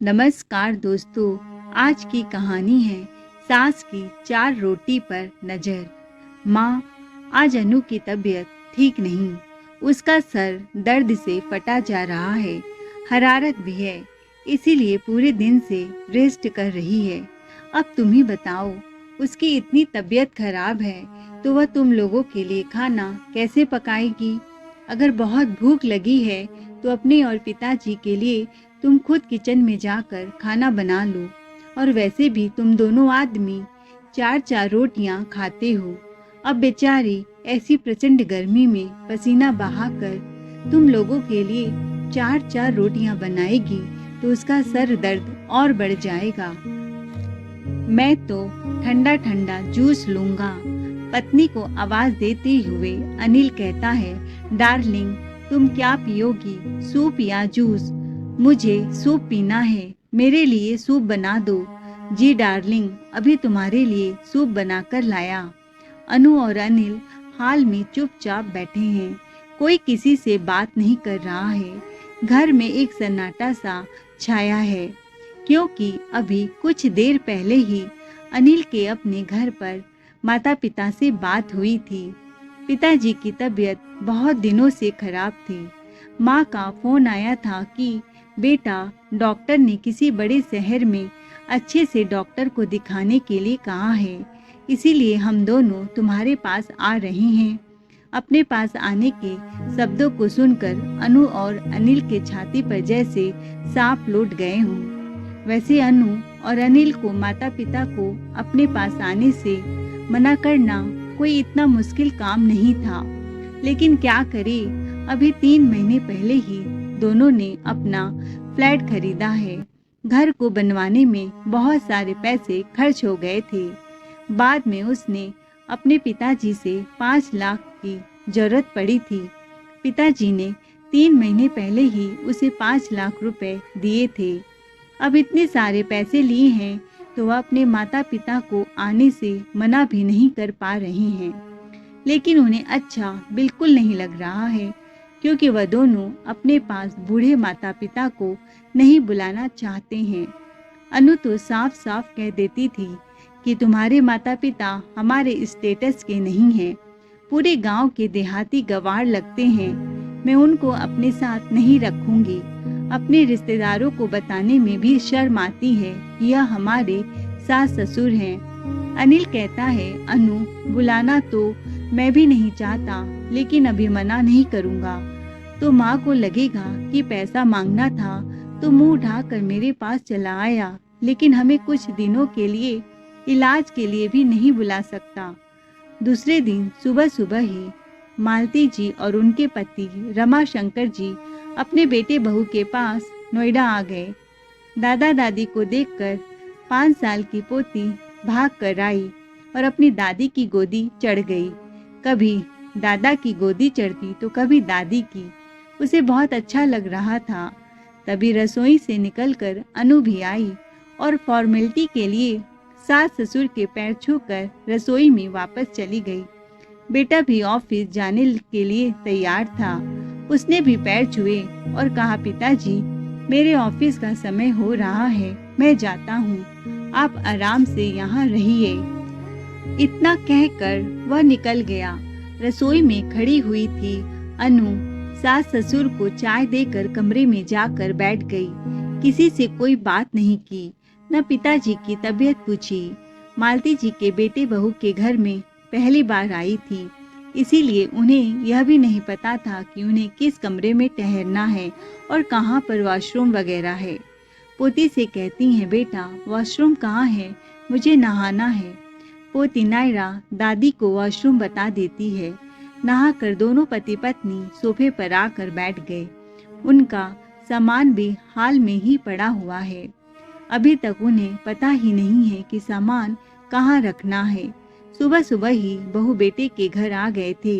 नमस्कार दोस्तों। आज की कहानी है सास की 4 रोटी पर नज़र। माँ, आज अनु की तबीयत ठीक नहीं। उसका सर दर्द से फटा जा रहा है, हरारत भी है, इसीलिए पूरे दिन से रेस्ट कर रही है। अब तुम ही बताओ, उसकी इतनी तबीयत खराब है तो वह तुम लोगों के लिए खाना कैसे पकाएगी? अगर बहुत भूख लगी है तो अपने और पिताजी के लिए तुम खुद किचन में जाकर खाना बना लो। और वैसे भी तुम दोनों आदमी 4-4 रोटियां खाते हो। अब बेचारी ऐसी प्रचंड गर्मी में पसीना बहाकर तुम लोगों के लिए 4-4 रोटियां बनाएगी तो उसका सर दर्द और बढ़ जाएगा। मैं तो ठंडा ठंडा जूस लूंगा। पत्नी को आवाज देते हुए अनिल कहता है, डार्लिंग, तुम क्या पियोगी, सूप या जूस? मुझे सूप पीना है, मेरे लिए सूप बना दो। जी डार्लिंग, अभी तुम्हारे लिए सूप बनाकर लाया। अनु और अनिल हाल में चुपचाप बैठे हैं। कोई किसी से बात नहीं कर रहा है। घर में एक सन्नाटा सा छाया है, क्योंकि अभी कुछ देर पहले ही अनिल के अपने घर पर माता पिता से बात हुई थी। पिताजी की तबीयत बहुत दिनों से खराब थी। माँ का फोन आया था कि बेटा, डॉक्टर ने किसी बड़े शहर में अच्छे से डॉक्टर को दिखाने के लिए कहा है, इसीलिए हम दोनों तुम्हारे पास आ रहे हैं। अपने पास आने के शब्दों को सुनकर अनु और अनिल के छाती पर जैसे सांप लौट गए हों। वैसे अनु और अनिल को माता पिता को अपने पास आने से मना करना कोई इतना मुश्किल काम नहीं था, लेकिन क्या करे, अभी 3 महीने पहले ही दोनों ने अपना फ्लैट खरीदा है। घर को बनवाने में बहुत सारे पैसे खर्च हो गए थे। बाद में उसने अपने पिताजी से 5 लाख की जरूरत पड़ी थी। पिताजी ने 3 महीने पहले ही उसे 5 लाख रुपए दिए थे। अब इतने सारे पैसे लिए हैं तो वह अपने माता पिता को आने से मना भी नहीं कर पा रहे हैं। लेकिन उन्हें अच्छा बिल्कुल नहीं लग रहा है, क्योंकि वह दोनों अपने पास बूढ़े माता पिता को नहीं बुलाना चाहते हैं। अनु तो साफ साफ कह देती थी कि तुम्हारे माता पिता हमारे स्टेटस के नहीं हैं, पूरे गांव के देहाती गवार लगते हैं। मैं उनको अपने साथ नहीं रखूंगी। अपने रिश्तेदारों को बताने में भी शर्म आती है कि यह हमारे सास ससुर हैं। अनिल कहता है, अनु, बुलाना तो मैं भी नहीं चाहता, लेकिन अभी मना नहीं करूंगा तो माँ को लगेगा कि पैसा मांगना था तो मुंह उठाकर मेरे पास चला आया, लेकिन हमें कुछ दिनों के लिए इलाज के लिए भी नहीं बुला सकता। दूसरे दिन सुबह सुबह ही मालती जी और उनके पति रमा शंकर जी अपने बेटे बहू के पास नोएडा आ गए। दादा दादी को देखकर 5 साल की पोती भाग कर आई और अपनी दादी की गोदी चढ़ गई। कभी दादा की गोदी चढ़ती तो कभी दादी की। उसे बहुत अच्छा लग रहा था। तभी रसोई से निकलकर अनु भी आई और फॉर्मेलिटी के लिए सास ससुर के पैर छूकर रसोई में वापस चली गई। बेटा भी ऑफिस जाने के लिए तैयार था। उसने भी पैर छुए और कहा, पिताजी, मेरे ऑफिस का समय हो रहा है, मैं जाता हूँ, आप आराम से यहाँ रहिए। इतना कहकर वह निकल गया। रसोई में खड़ी हुई थी अनु सास ससुर को चाय देकर कमरे में जाकर बैठ गई। किसी से कोई बात नहीं की, न पिताजी की तबीयत पूछी। मालती जी के बेटे बहू के घर में पहली बार आई थी, इसीलिए उन्हें यह भी नहीं पता था कि उन्हें किस कमरे में ठहरना है और कहाँ पर वॉशरूम वगैरह है। पोती से कहती हैं, बेटा, वॉशरूम कहाँ है, मुझे नहाना है। पोती नायरा दादी को वॉशरूम बता देती है। नहाकर दोनों पति पत्नी सोफे पर आकर बैठ गए। उनका सामान भी हाल में ही पड़ा हुआ है। अभी तक उन्हें पता ही नहीं है कि सामान कहाँ रखना है। सुबह सुबह ही बहू बेटे के घर आ गए थे।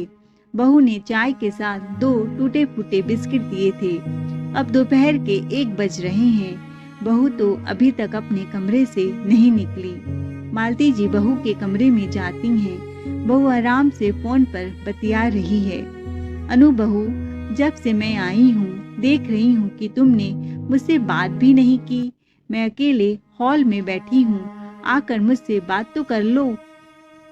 बहू ने चाय के साथ 2 टूटे फूटे बिस्किट दिए थे। अब दोपहर के 1 बज रहे हैं। बहू तो अभी तक अपने कमरे से नहीं निकली। मालती जी बहू के कमरे में जाती हैं। बहू आराम से फोन पर बतिया रही है। अनु, बहू, जब से मैं आई हूँ देख रही हूँ कि तुमने मुझसे बात भी नहीं की, मैं अकेले हॉल में बैठी हूँ, आकर मुझसे बात तो कर लो।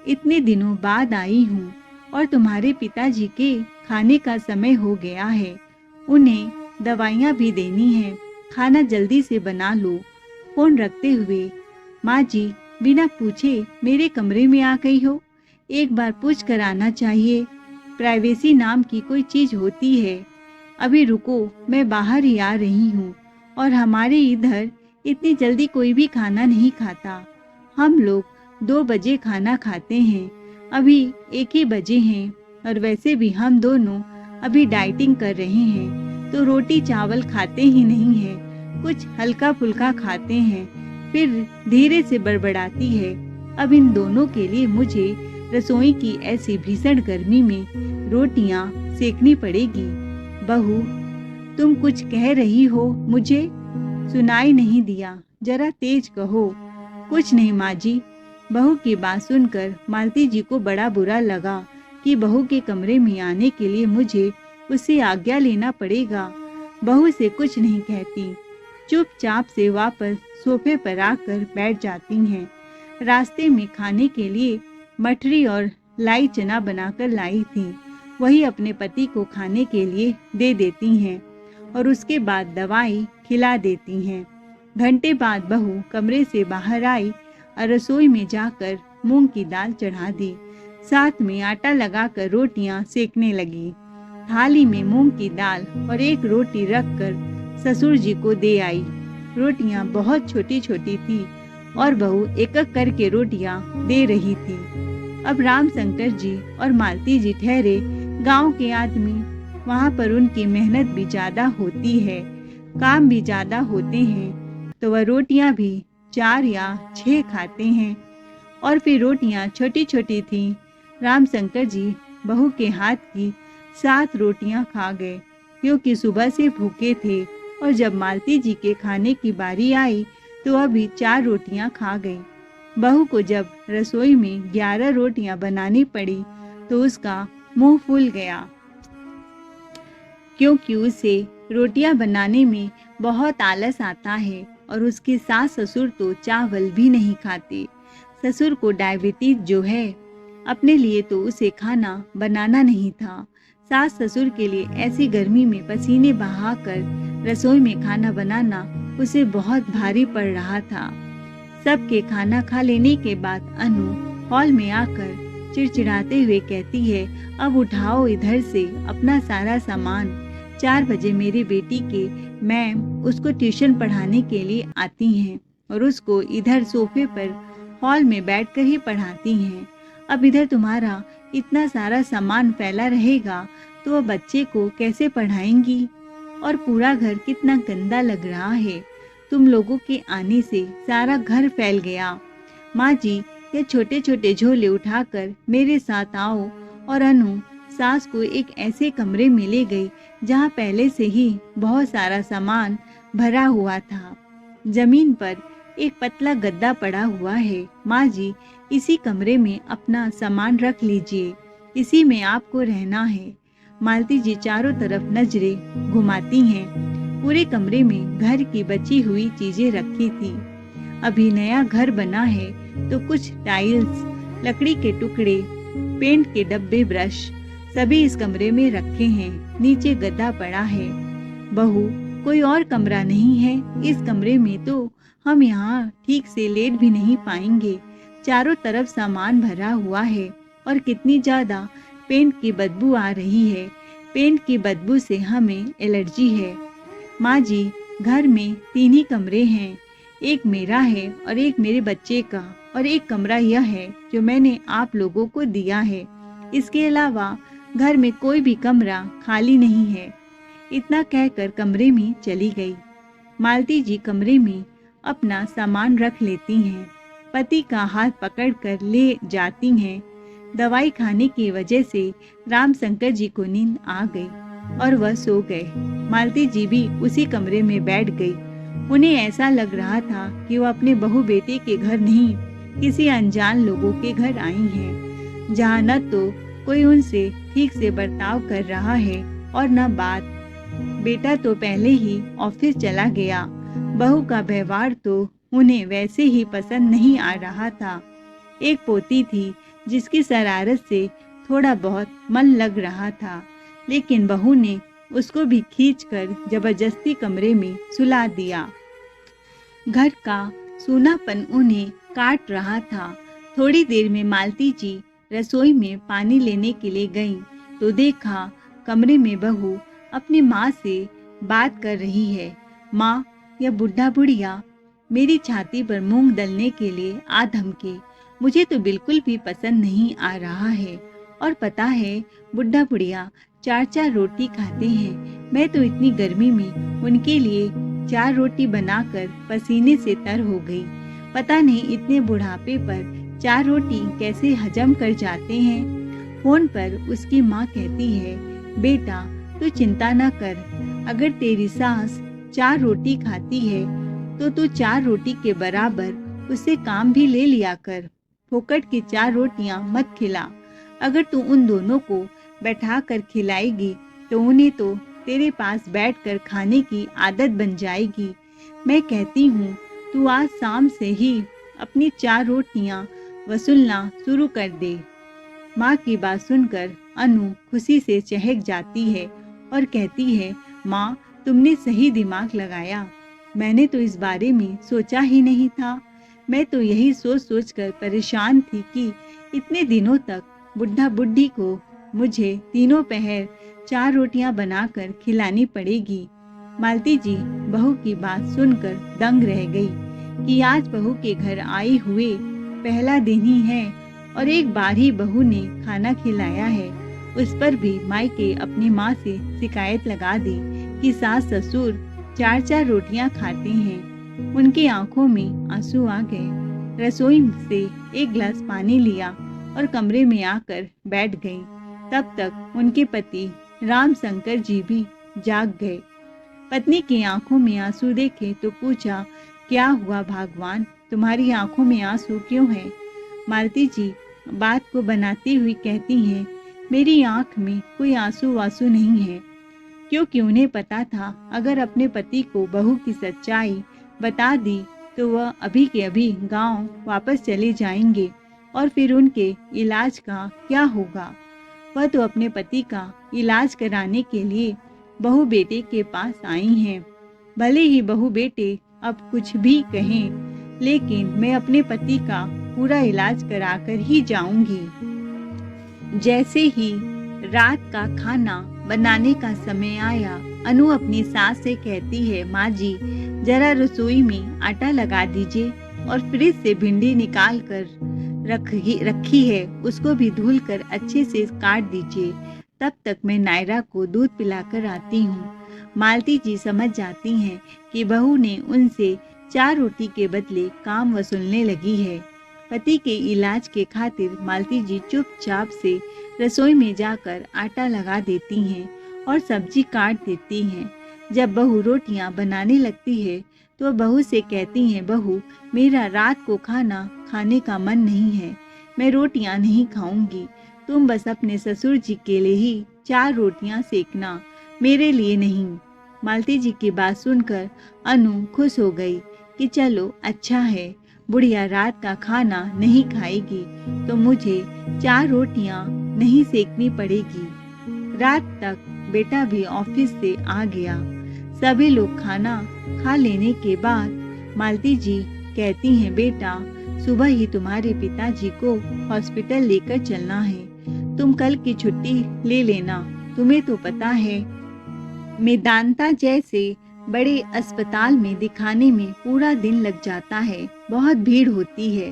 इतने दिनों बाद आई हूँ और तुम्हारे पिताजी के खाने का समय हो गया है। उन्हें दवाइयाँ भी देनी है, खाना जल्दी से बना लो। फोन रखते हुए, माँ जी, बिना पूछे मेरे कमरे में आ गई हो। एक बार पूछ कर आना चाहिए। प्राइवेसी नाम की कोई चीज़ होती है। अभी रुको, मैं बाहर ही आ रही हूँ। और हमारे इधर इतनी जल्दी कोई भी खाना नहीं खाता। हम लोग 2 बजे खाना खाते हैं। अभी 1 ही बजे हैं और वैसे भी हम दोनों अभी डाइटिंग कर रहे हैं, तो रोटी चावल खाते ही नहीं हैं, कुछ हल्का फुल्का खाते हैं। फिर धीरे से बड़बड़ाती है, अब इन दोनों के लिए मुझे रसोई की ऐसी भीषण गर्मी में रोटियां सेकनी पड़ेगी। बहू, तुम कुछ कह रही हो? मुझे सुनाई नहीं दिया, जरा तेज कहो। कुछ नहीं माँ जी। बहू की बात सुनकर मालती जी को बड़ा बुरा लगा कि बहू के कमरे में आने के लिए मुझे उससे आज्ञा लेना पड़ेगा। बहू से कुछ नहीं कहती, चुपचाप से वापस सोफे पर आकर बैठ जाती हैं। रास्ते में खाने के लिए मठरी और लाई चना बनाकर लाई थी, वही अपने पति को खाने के लिए दे देती हैं और उसके बाद दवाई खिला देती हैं। घंटे बाद बहू कमरे से बाहर आई और रसोई में जाकर मूंग की दाल चढ़ा दी, साथ में आटा लगाकर रोटियां सेकने लगी। थाली में मूंग की दाल और एक रोटी रखकर ससुर जी को दे आई। रोटियां बहुत छोटी छोटी थी और बहू एक एक करके रोटियां दे रही थी। अब राम शंकर जी और मालती जी ठहरे गांव के आदमी, वहां पर उनकी मेहनत भी ज्यादा होती है, काम भी ज्यादा होते हैं, तो वह रोटियां भी 4 या 6 खाते हैं। और फिर रोटियां छोटी छोटी थी। राम शंकर जी बहू के हाथ की 7 रोटियां खा गए, क्योंकि सुबह से भूखे थे। और जब मालती जी के खाने की बारी आई तो अभी 4 रोटियां खा गई। बहू को जब रसोई में 11 रोटियां बनानी पड़ी तो उसका मुंह फूल गया, क्योंकि उसे रोटियां बनाने में बहुत आलस आता है और उसके सास ससुर तो चावल भी नहीं खाते। ससुर को डायबिटीज जो है, अपने लिए तो उसे खाना बनाना नहीं था। सास ससुर के लिए ऐसी गर्मी में पसीने बहाकर रसोई में खाना बनाना उसे बहुत भारी पड़ रहा था। सबके खाना खा लेने के बाद अनु हॉल में आकर चिड़चिड़ाते हुए कहती है, अब उठाओ इधर से अपना सारा सामान। 4 बजे मेरी बेटी के मैम उसको ट्यूशन पढ़ाने के लिए आती हैं और उसको इधर सोफे पर हॉल में बैठकर ही पढ़ाती हैं। अब इधर तुम्हारा इतना सारा सामान फैला रहेगा तो वह बच्चे को कैसे पढ़ाएंगी? और पूरा घर कितना गंदा लग रहा है, तुम लोगों के आने से सारा घर फैल गया। माँ जी, ये छोटे छोटे झोले उठाकर मेरे साथ आओ। और अनु सास को एक ऐसे कमरे में ले गई जहाँ पहले से ही बहुत सारा सामान भरा हुआ था। जमीन पर एक पतला गद्दा पड़ा हुआ है। माँ जी, इसी कमरे में अपना सामान रख लीजिए, इसी में आपको रहना है। मालती जी चारों तरफ नजरें घुमाती हैं। पूरे कमरे में घर की बची हुई चीजें रखी थी। अभी नया घर बना है तो कुछ टाइल्स, लकड़ी के टुकड़े, पेंट के डब्बे, ब्रश सभी इस कमरे में रखे हैं। नीचे गद्दा पड़ा है। बहू, कोई और कमरा नहीं है इस कमरे में? तो हम यहाँ ठीक से लेट भी नहीं पाएंगे। चारों तरफ सामान भरा हुआ है और कितनी ज्यादा पेंट की बदबू आ रही है। पेंट की बदबू से हमें एलर्जी है। माँ जी, घर में 3 ही कमरे हैं, एक मेरा है और एक मेरे बच्चे का, और एक कमरा यह है जो मैंने आप लोगों को दिया है। इसके अलावा घर में कोई भी कमरा खाली नहीं है। इतना कहकर कमरे में चली गई। मालती जी कमरे में अपना सामान रख लेती हैं, पति का हाथ पकड़कर ले जाती हैं। दवाई खाने की वजह से राम शंकर जी को नींद आ गई और वह सो गए। मालती जी भी उसी कमरे में बैठ गई। उन्हें ऐसा लग रहा था कि वह अपने बहू बेटे के घर नहीं, किसी अनजान लोगों के घर आई हैं, जहाँ न तो कोई उनसे ठीक से बर्ताव कर रहा है और न बात। बेटा तो पहले ही ऑफिस चला गया, बहू का व्यवहार तो उन्हें वैसे ही पसंद नहीं आ रहा था। एक पोती थी जिसकी शरारत से थोड़ा बहुत मन लग रहा था, लेकिन बहू ने उसको भी खींचकर जबरदस्ती कमरे में सुला दिया। घर का सूनापन उन्हें काट रहा था। थोड़ी देर में मालती जी रसोई में पानी लेने के लिए गईं, तो देखा कमरे में बहू अपनी माँ से बात कर रही है। माँ, यह बुढ़ा बुढ़िया मेरी छाती पर मूंग दलने के लिए आ धमके। मुझे तो बिल्कुल भी पसंद नहीं आ रहा है। और पता है, बुढ़ा बुढ़िया 4-4 रोटी खाते हैं। मैं तो इतनी गर्मी में उनके लिए 4 रोटी बनाकर पसीने से तर हो गई। पता नहीं इतने बुढ़ापे पर 4 रोटी कैसे हजम कर जाते हैं। फोन पर उसकी माँ कहती है, बेटा तू चिंता न कर, अगर तेरी सास 4 रोटी खाती है तो तू 4 रोटी के बराबर उससे काम भी ले लिया कर। फोकट की 4 रोटियां मत खिला। अगर तू उन दोनों को बैठा कर खिलाएगी तो उन्हें तो तेरे पास बैठकर खाने की आदत बन जाएगी। मैं कहती हूँ तू आज शाम से ही अपनी 4 रोटियां वसूलना शुरू कर दे। माँ की बात सुनकर अनु खुशी से चहक जाती है और कहती है, माँ तुमने सही दिमाग लगाया। मैंने तो इस बारे में सोचा ही नहीं था। मैं तो यही सोच सोचकर परेशान थी कि इतने दिनों तक बुढ़ा बुढ़ी को मुझे तीनों पहर 4 रोटियां बनाकर खिलानी पड़ेगी। मालती जी बहू की बात सुनकर दंग रह गई कि आज बहू के घर आए हुए पहला दिन ही है और एक बार ही बहू ने खाना खिलाया है। उस पर भी मायके अपनी माँ से शिकायत लगा दी कि सास ससुर 4-4 रोटियां खाते हैं। उनकी आंखों में आंसू आ गए। रसोई से एक गिलास पानी लिया और कमरे में आकर बैठ गई। तब तक उनके पति राम शंकर जी भी जाग गए। पत्नी की आंखों में आंसू देखे तो पूछा, क्या हुआ भगवान, तुम्हारी आंखों में आंसू क्यों है? मालती जी बात को बनाती हुई कहती हैं, मेरी आंख में कोई आंसू वासू नहीं है, क्योंकि उन्हें पता था अगर अपने पति को बहू की सच्चाई बता दी तो वह अभी के अभी गांव वापस चले जाएंगे और फिर उनके इलाज का क्या होगा। वह तो अपने पति का इलाज कराने के लिए बहू बेटे के पास आई हैं। भले ही बहू बेटे अब कुछ भी कहें, लेकिन मैं अपने पति का पूरा इलाज कराकर ही जाऊंगी। जैसे ही रात का खाना बनाने का समय आया, अनु अपनी सास से कहती है, माँ जी जरा रसोई में आटा लगा दीजिए और फ्रिज से भिंडी निकाल कर रखी है उसको भी धुल कर अच्छे से काट दीजिए। तब तक मैं नायरा को दूध पिलाकर आती हूँ। मालती जी समझ जाती हैं कि बहू ने उनसे 4 रोटी के बदले काम वसूलने लगी है। पति के इलाज के खातिर मालती जी चुपचाप से रसोई में जाकर आटा लगा देती हैं और सब्जी काट देती हैं। जब बहू रोटियां बनाने लगती है तो बहू से कहती हैं, बहू मेरा रात को खाना खाने का मन नहीं है, मैं रोटियां नहीं खाऊंगी। तुम बस अपने ससुर जी के लिए ही 4 रोटियां सेकना, मेरे लिए नहीं। मालती जी की बात सुनकर अनु खुश हो गई कि चलो अच्छा है, बुढ़िया रात का खाना नहीं खाएगी तो मुझे 4 रोटियां नहीं सेकनी पड़ेगी। रात तक बेटा भी ऑफिस से आ गया। सभी लोग खाना खा लेने के बाद मालती जी कहती हैं, बेटा सुबह ही तुम्हारे पिताजी को हॉस्पिटल लेकर चलना है, तुम कल की छुट्टी ले लेना। तुम्हें तो पता है मेदांता जैसे बड़े अस्पताल में दिखाने में पूरा दिन लग जाता है, बहुत भीड़ होती है।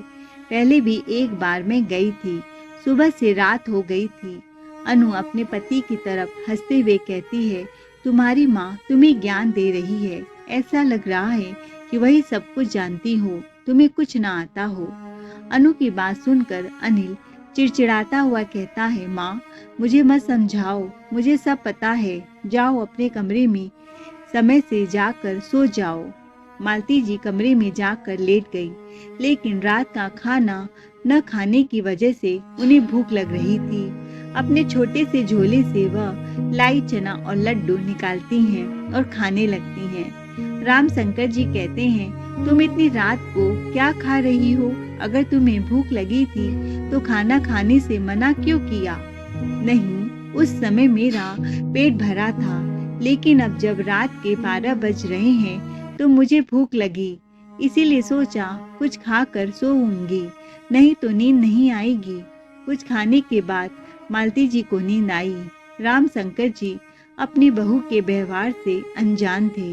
पहले भी एक बार मैं गई थी, सुबह से रात हो गई थी। अनु अपने पति की तरफ हंसते हुए कहती है, तुम्हारी माँ तुम्हें ज्ञान दे रही है, ऐसा लग रहा है कि वही सब कुछ जानती हो, तुम्हें कुछ ना आता हो। अनु की बात सुनकर अनिल चिड़चिड़ाता हुआ कहता है, माँ मुझे मत समझाओ, मुझे सब पता है, जाओ अपने कमरे में समय से जाकर सो जाओ। मालती जी कमरे में जाकर लेट गई, लेकिन रात का खाना न खाने की वजह से उन्हें भूख लग रही थी। अपने छोटे से झोले से वह लाई चना और लड्डू निकालती हैं और खाने लगती हैं। राम शंकर जी कहते हैं, तुम इतनी रात को क्या खा रही हो? अगर तुम्हें भूख लगी थी तो खाना खाने से मना क्यों किया? नहीं, उस समय मेरा पेट भरा था, लेकिन अब जब रात के 12 बज रहे हैं तो मुझे भूख लगी, इसीलिए सोचा कुछ खाकर सोऊंगी, नहीं तो नींद नहीं आएगी। कुछ खाने के बाद मालती जी को नींद आई। राम शंकर जी अपनी बहू के व्यवहार से अनजान थे।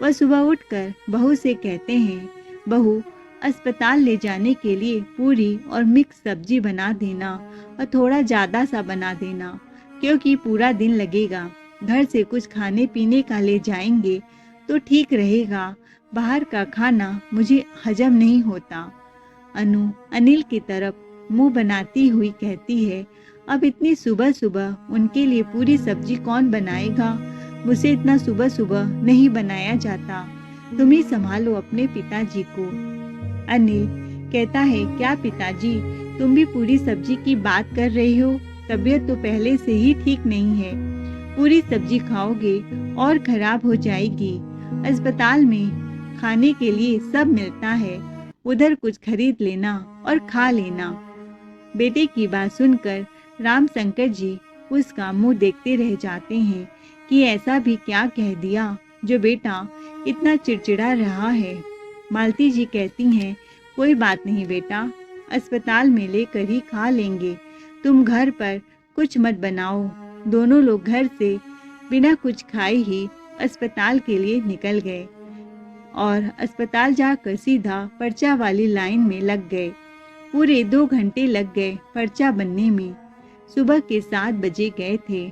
वह सुबह उठकर बहू से कहते हैं, बहू, अस्पताल ले जाने के लिए पूरी और मिक्स सब्जी बना देना और थोड़ा ज़्यादा सा बना देना, क्योंकि पूरा दिन लगेगा। घर से कुछ खाने पीने का ले जाएंगे तो ठीक रहेगा, बाहर का खाना मुझे हजम नहीं होता। अनु अनिल की तरफ मुंह बनाती हुई कहती है, अब इतनी सुबह सुबह उनके लिए पूरी सब्जी कौन बनाएगा? मुझसे इतना सुबह सुबह नहीं बनाया जाता, तुम ही संभालो अपने पिताजी को। अनिल कहता है, क्या पिताजी, तुम भी पूरी सब्जी की बात कर रहे हो? तबीयत तो पहले से ही ठीक नहीं है, पूरी सब्जी खाओगे और खराब हो जाएगी। अस्पताल में खाने के लिए सब मिलता है, उधर कुछ खरीद लेना और खा लेना। बेटे की बात सुनकर राम शंकर जी उसका मुंह देखते रह जाते हैं कि ऐसा भी क्या कह दिया जो बेटा इतना चिड़चिड़ा रहा है। मालती जी कहती हैं, कोई बात नहीं बेटा, अस्पताल में लेकर ही खा लेंगे, तुम घर पर कुछ मत बनाओ। दोनों लोग घर से बिना कुछ खाए ही अस्पताल के लिए निकल गए और अस्पताल जाकर सीधा पर्चा वाली लाइन में लग गए। पूरे 2 घंटे लग गए पर्चा बनने में। सुबह के 7 बजे गए थे।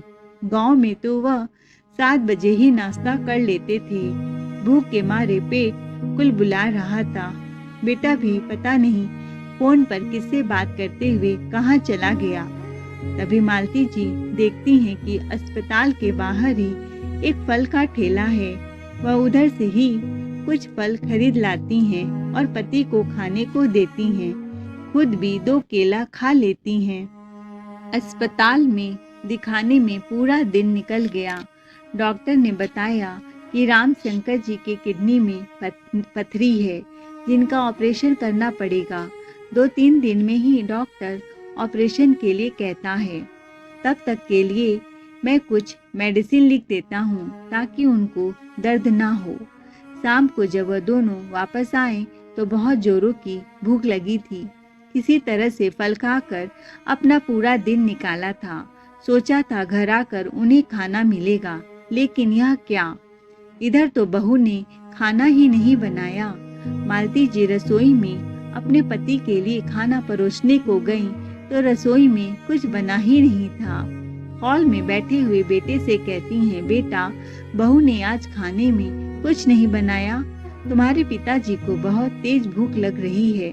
गांव में तो वह 7 बजे ही नाश्ता कर लेते थे। भूख के मारे पेट कुलबुला रहा था। बेटा भी पता नहीं फोन पर किससे बात करते हुए कहाँ चला गया। तभी मालती जी देखती हैं कि अस्पताल के बाहर ही एक फल का ठेला है। वह उधर से ही कुछ फल खरीद लाती हैं और पति को खाने को देती हैं। खुद भी 2 केला खा लेती हैं। अस्पताल में दिखाने में पूरा दिन निकल गया। डॉक्टर ने बताया कि राम शंकर जी के किडनी में पथरी है, जिनका ऑपरेशन करना पड़ेगा। 2-3 दिन में ही डॉक्टर ऑपरेशन के लिए कहता है। तब तक के लिए मैं कुछ मेडिसिन लिख देता हूँ ताकि उनको दर्द ना हो। शाम को जब वह दोनों वापस आए तो बहुत जोरों की भूख लगी थी। किसी तरह से फल खाकर अपना पूरा दिन निकाला था। सोचा था घर आकर उन्हें खाना मिलेगा, लेकिन यह क्या, इधर तो बहू ने खाना ही नहीं बनाया। मालती जी रसोई में अपने पति के लिए खाना परोसने को गईं तो रसोई में कुछ बना ही नहीं था। हॉल में बैठे हुए बेटे से कहती हैं, बेटा, बहू ने आज खाने में कुछ नहीं बनाया, तुम्हारे पिताजी को बहुत तेज भूख लग रही है।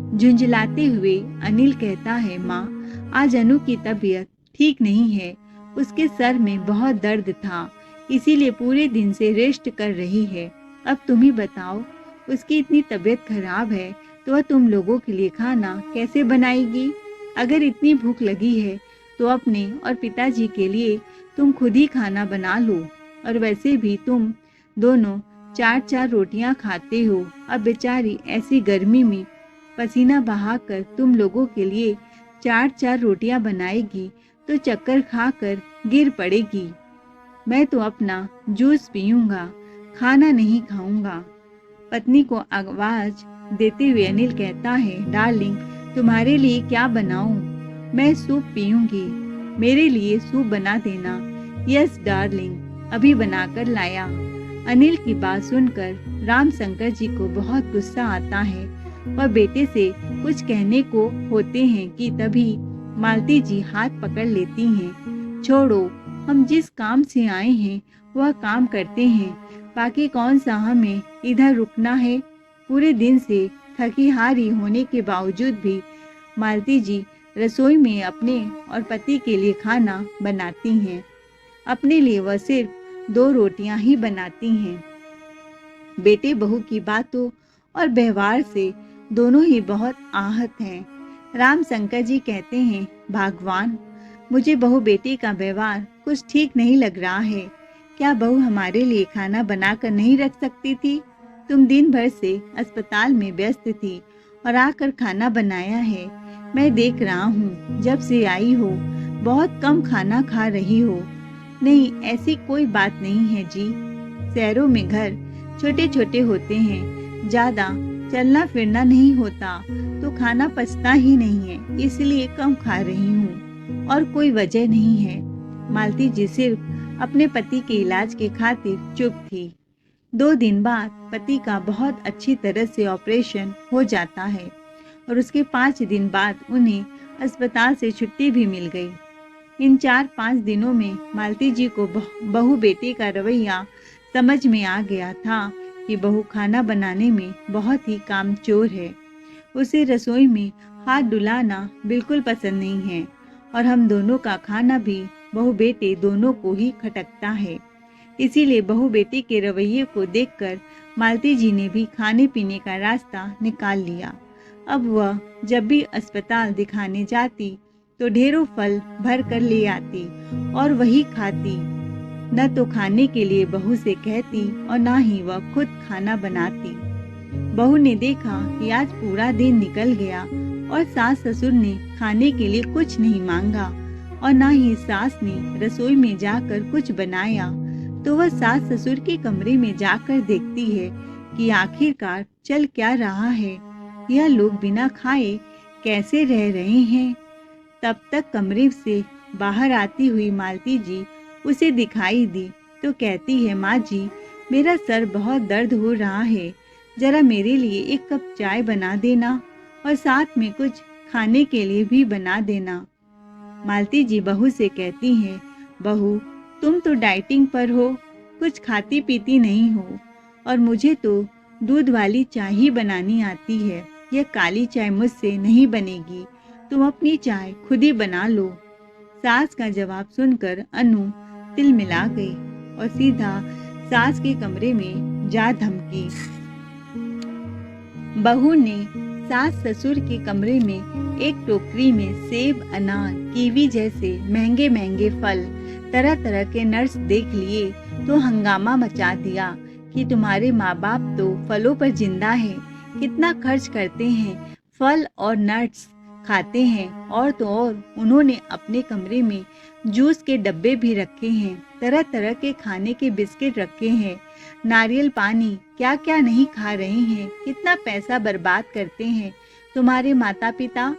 झुंझलाते हुए अनिल कहता है, माँ, आज अनु की तबीयत ठीक नहीं है, उसके सर में बहुत दर्द था, इसीलिए पूरे दिन से रेस्ट कर रही है। अब तुम ही बताओ, उसकी इतनी तबीयत खराब है तो वह तुम लोगों के लिए खाना कैसे बनाएगी? अगर इतनी भूख लगी है तो अपने और पिताजी के लिए तुम खुद ही खाना बना लो। और वैसे भी तुम दोनों 4-4 रोटियां खाते हो। अब बेचारी ऐसी गर्मी में पसीना बहाकर तुम लोगों के लिए 4-4 रोटियां बनाएगी तो चक्कर खाकर गिर पड़ेगी। मैं तो अपना जूस पीऊंगा, खाना नहीं खाऊंगा। पत्नी को आवाज देते हुए अनिल कहता है, डार्लिंग, तुम्हारे लिए क्या बनाऊं? मैं सूप पीऊंगी, मेरे लिए सूप बना देना। यस डार्लिंग, अभी बनाकर लाया। अनिल की बात सुनकर राम शंकर जी को बहुत गुस्सा आता है। वह बेटे से कुछ कहने को होते हैं कि तभी मालती जी हाथ पकड़ लेती हैं। छोड़ो, हम जिस काम से आए हैं वह काम करते हैं, बाकी कौन सा हमें इधर रुकना है। पूरे दिन से थकी हारी होने के बावजूद भी मालती जी रसोई में अपने और पति के लिए खाना बनाती हैं। अपने लिए वह सिर्फ 2 रोटियां ही बनाती हैं। बेटे बहू की बातों और व्यवहार से दोनों ही बहुत आहत हैं। राम शंकर जी कहते हैं, भगवान, मुझे बहू बेटी का व्यवहार कुछ ठीक नहीं लग रहा है। क्या बहू हमारे लिए खाना बनाकर नहीं रख सकती थी? तुम दिन भर से अस्पताल में व्यस्त थी और आकर खाना बनाया है। मैं देख रहा हूँ, जब से आई हो बहुत कम खाना खा रही हो। नहीं, ऐसी कोई बात नहीं है जी। शहरों में घर छोटे छोटे होते हैं, ज़्यादा चलना फिरना नहीं होता, तो खाना पचता ही नहीं है, इसलिए कम खा रही हूँ और कोई वजह नहीं है। मालती जी सिर्फ अपने पति के इलाज के खातिर चुप थी। 2 दिन बाद पति का बहुत अच्छी तरह से ऑपरेशन हो जाता है और उसके 5 दिन बाद उन्हें अस्पताल से छुट्टी भी मिल गई। इन 4-5 दिनों में मालती जी को बहू बेटे का रवैया समझ में आ गया था कि बहू खाना बनाने में बहुत ही कामचोर है। उसे रसोई में हाथ डुलाना बिल्कुल पसंद नहीं है और हम दोनों का खाना भी बहू बेटे दोनों को ही खटकता है। इसीलिए बहू बेटे के रवैये को देखकर मालती जी ने भी खाने पीने का रास्ता निकाल लिया। अब वह जब भी अस्पताल दिखाने जाती तो ढेरों फल भर कर ले आती और वही खाती। न तो खाने के लिए बहू से कहती और ना ही वह खुद खाना बनाती। बहू ने देखा कि आज पूरा दिन निकल गया और सास ससुर ने खाने के लिए कुछ नहीं मांगा और ना ही सास ने रसोई में जाकर कुछ बनाया, तो वह सास ससुर के कमरे में जाकर देखती है कि आखिरकार चल क्या रहा है, यह लोग बिना खाए कैसे रह रहे हैं। तब तक कमरे से बाहर आती हुई मालती जी उसे दिखाई दी तो कहती है, माँ जी, मेरा सर बहुत दर्द हो रहा है, जरा मेरे लिए 1 कप चाय बना देना और साथ में कुछ खाने के लिए भी बना देना। मालती जी बहू से कहती हैं, बहू, तुम तो डाइटिंग पर हो, कुछ खाती पीती नहीं हो और मुझे तो दूध वाली चाय ही बनानी आती है। यह काली चाय मुझसे नहीं बनेगी, तुम अपनी चाय खुद ही बना लो। सास का जवाब सुनकर अनु तिलमिला गई और सीधा सास के कमरे में जा धमकी। बहू ने सास ससुर के कमरे में एक टोकरी में सेब, अनार, कीवी जैसे महंगे महंगे फल, तरह तरह के नट्स देख लिए तो हंगामा मचा दिया कि तुम्हारे माँ बाप तो फलों पर जिंदा है, कितना खर्च करते हैं, फल और नट्स खाते हैं। और तो और उन्होंने अपने कमरे में जूस के डब्बे भी रखे हैं, तरह तरह के खाने के बिस्किट रखे हैं, नारियल पानी, क्या क्या नहीं खा रहे हैं, कितना पैसा बर्बाद करते हैं तुम्हारे माता पिता।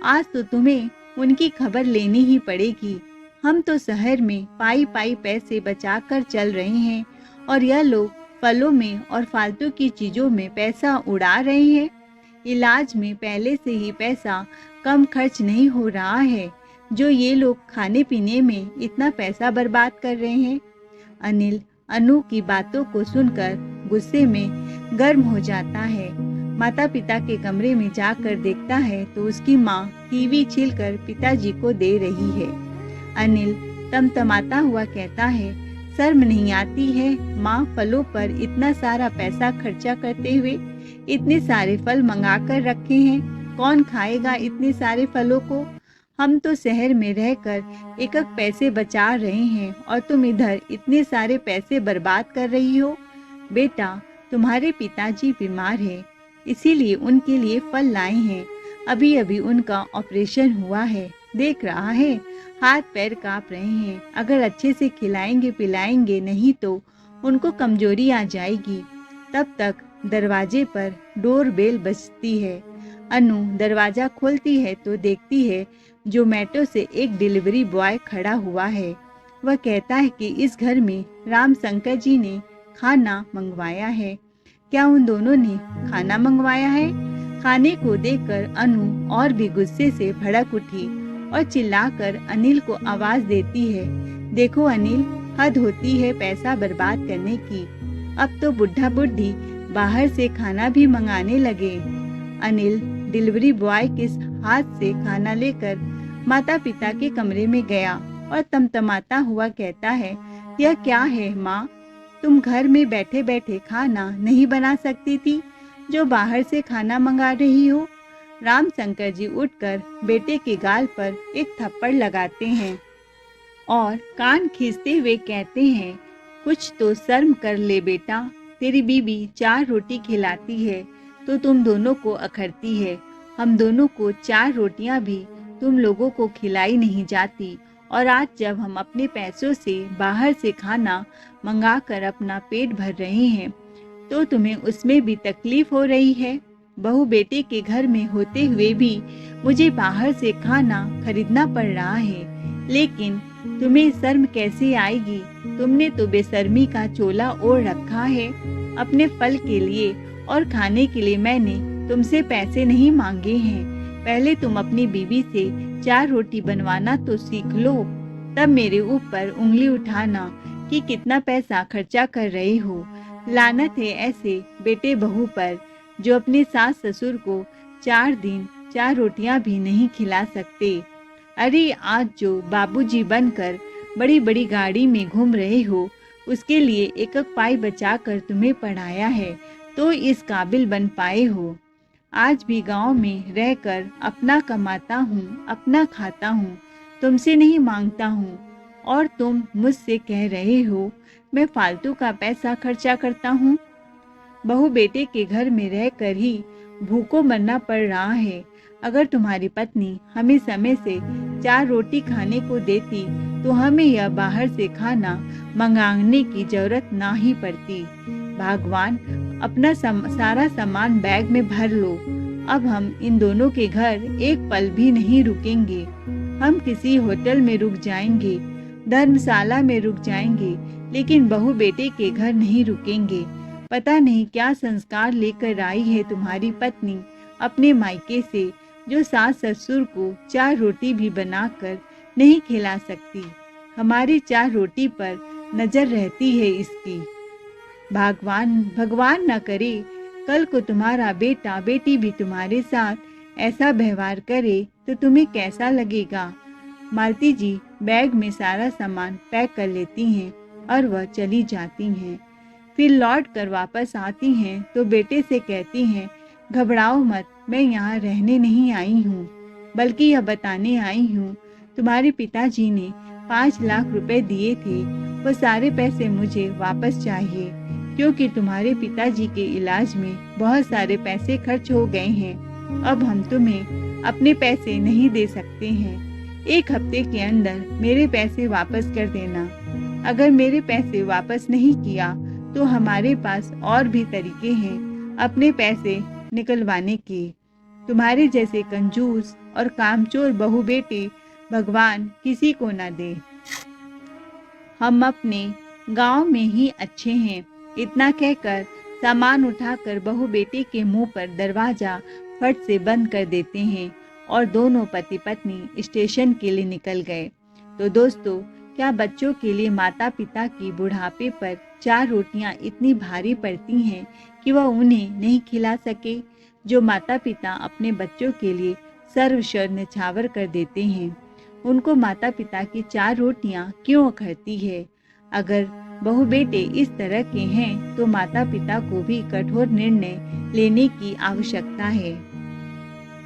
आज तो तुम्हें उनकी खबर लेनी ही पड़ेगी। हम तो शहर में पाई पाई पैसे बचा कर चल रहे हैं और यह लोग फलों में और फालतू की चीज़ों में पैसा उड़ा रहे हैं। इलाज में पहले से ही पैसा कम खर्च नहीं हो रहा है, जो ये लोग खाने पीने में इतना पैसा बर्बाद कर रहे हैं। अनिल अनु की बातों को सुनकर गुस्से में गर्म हो जाता है। माता पिता के कमरे में जाकर देखता है तो उसकी माँ कीवी छीलकर पिताजी को दे रही है। अनिल तमतमाता हुआ कहता है, शर्म नहीं आती है माँ, फलों पर इतना सारा पैसा खर्चा करते हुए। इतने सारे फल मंगा कर रखे हैं, कौन खाएगा इतने सारे फलों को। हम तो शहर में रहकर एक एक पैसे बचा रहे हैं और तुम इधर इतने सारे पैसे बर्बाद कर रही हो। बेटा, तुम्हारे पिताजी बीमार हैं, इसीलिए उनके लिए फल लाए हैं। अभी अभी उनका ऑपरेशन हुआ है, देख रहा है, हाथ पैर कांप रहे हैं। अगर अच्छे से खिलाएंगे पिलाएंगे नहीं तो उनको कमजोरी आ जाएगी। तब तक दरवाजे पर डोर बेल बजती है। अनु दरवाजा खोलती है तो देखती है जोमेटो से एक डिलीवरी बॉय खड़ा हुआ है। वह कहता है कि इस घर में राम शंकर जी ने खाना मंगवाया है। क्या उन दोनों ने खाना मंगवाया है? खाने को देखकर अनु और भी गुस्से से भड़क उठी और चिल्लाकर अनिल को आवाज देती है, देखो अनिल, हद होती है पैसा बर्बाद करने की। अब तो बुढ़ा बुढ़ी बाहर से खाना भी मंगाने लगे। अनिल डिलीवरी बॉय के हाथ से खाना लेकर माता पिता के कमरे में गया और तमतमाता हुआ कहता है, यह क्या है माँ, तुम घर में बैठे बैठे खाना नहीं बना सकती थी जो बाहर से खाना मंगा रही हो। राम शंकर जी उठकर बेटे के गाल पर एक थप्पड़ लगाते हैं और कान खींचते हुए कहते हैं, कुछ तो शर्म कर ले बेटा, तेरी बीबी 4 रोटी खिलाती है तो तुम दोनों को अखरती है। हम दोनों को 4 रोटियां भी तुम लोगों को खिलाई नहीं जाती, और आज जब हम अपने पैसों से बाहर से खाना मंगा कर अपना पेट भर रहे हैं तो तुम्हें उसमें भी तकलीफ हो रही है। बहू बेटे के घर में होते हुए भी मुझे बाहर से खाना खरीदना पड़ रहा है, लेकिन तुम्हें शर्म कैसे आएगी? तुमने तो बेशर्मी का चोला ओढ़ रखा है। अपने फल के लिए और खाने के लिए मैंने तुमसे पैसे नहीं मांगे हैं। पहले तुम अपनी बीवी से 4 रोटी बनवाना तो सीख लो, तब मेरे ऊपर उंगली उठाना कि कितना पैसा खर्चा कर रहे हो। लानत है ऐसे बेटे बहू पर जो अपने सास ससुर को 4 दिन 4 रोटियां भी नहीं खिला सकते। अरे आज जो बाबूजी बनकर बड़ी बड़ी गाड़ी में घूम रहे हो, उसके लिए एक एक पाई बचा कर तुम्हें पढ़ाया है तो इस काबिल बन पाए हो। आज भी गांव में रहकर अपना कमाता हूँ, अपना खाता हूँ, तुमसे नहीं मांगता हूँ, और तुम मुझसे कह रहे हो मैं फालतू का पैसा खर्चा करता हूँ। बहू बेटे के घर में रहकर ही भूखों मरना पड़ रहा है। अगर तुम्हारी पत्नी हमें समय से 4 रोटी खाने को देती तो हमें यह बाहर से खाना मंगाने की जरूरत ना ही पड़ती। भगवान, अपना सारा सामान बैग में भर लो। अब हम इन दोनों के घर एक पल भी नहीं रुकेंगे। हम किसी होटल में रुक जाएंगे, धर्मशाला में रुक जाएंगे, लेकिन बहू बेटे के घर नहीं रुकेंगे। पता नहीं क्या संस्कार लेकर आई है तुम्हारी पत्नी अपने मायके से, जो सास ससुर को 4 रोटी भी बनाकर नहीं खिला सकती। हमारी 4 रोटी पर नजर रहती है इसकी। भगवान न करे कल को तुम्हारा बेटा बेटी भी तुम्हारे साथ ऐसा व्यवहार करे तो तुम्हें कैसा लगेगा। मालती जी बैग में सारा सामान पैक कर लेती हैं और वह चली जाती हैं। फिर लौट कर वापस आती हैं तो बेटे से कहती हैं, घबराओ मत, मैं यहाँ रहने नहीं आई हूँ, बल्कि यह बताने आई हूँ तुम्हारे पिताजी ने 5 लाख रुपए दिए थे, वो सारे पैसे मुझे वापस चाहिए, क्योंकि तुम्हारे पिताजी के इलाज में बहुत सारे पैसे खर्च हो गए हैं। अब हम तुम्हें अपने पैसे नहीं दे सकते हैं। 1 हफ्ते के अंदर मेरे पैसे वापस कर देना। अगर मेरे पैसे वापस नहीं किया तो हमारे पास और भी तरीके हैं अपने पैसे निकलवाने के। तुम्हारे जैसे कंजूस और कामचोर बहू बेटे भगवान किसी को ना दे। हम अपने गांव में ही अच्छे हैं। इतना कहकर सामान उठाकर बहू बेटे के मुंह पर दरवाजा फट से बंद कर देते हैं और दोनों पति पत्नी स्टेशन के लिए निकल गए। तो दोस्तों, क्या बच्चों के लिए माता पिता की बुढ़ापे पर 4 रोटियां इतनी भारी पड़ती हैं कि वह उन्हें नहीं खिला सके? जो माता पिता अपने बच्चों के लिए सर्वस्व न्यौछावर कर देते हैं, उनको माता पिता की 4 रोटियां क्यों अखरती है? अगर बहू बेटे इस तरह के हैं तो माता पिता को भी कठोर निर्णय लेने की आवश्यकता है।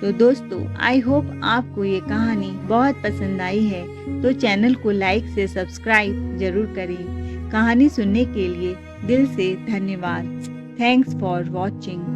तो दोस्तों, आई होप आपको ये कहानी बहुत पसंद आई है, तो चैनल को लाइक से सब्सक्राइब जरूर करें। कहानी सुनने के लिए दिल से धन्यवाद। Thanks for watching.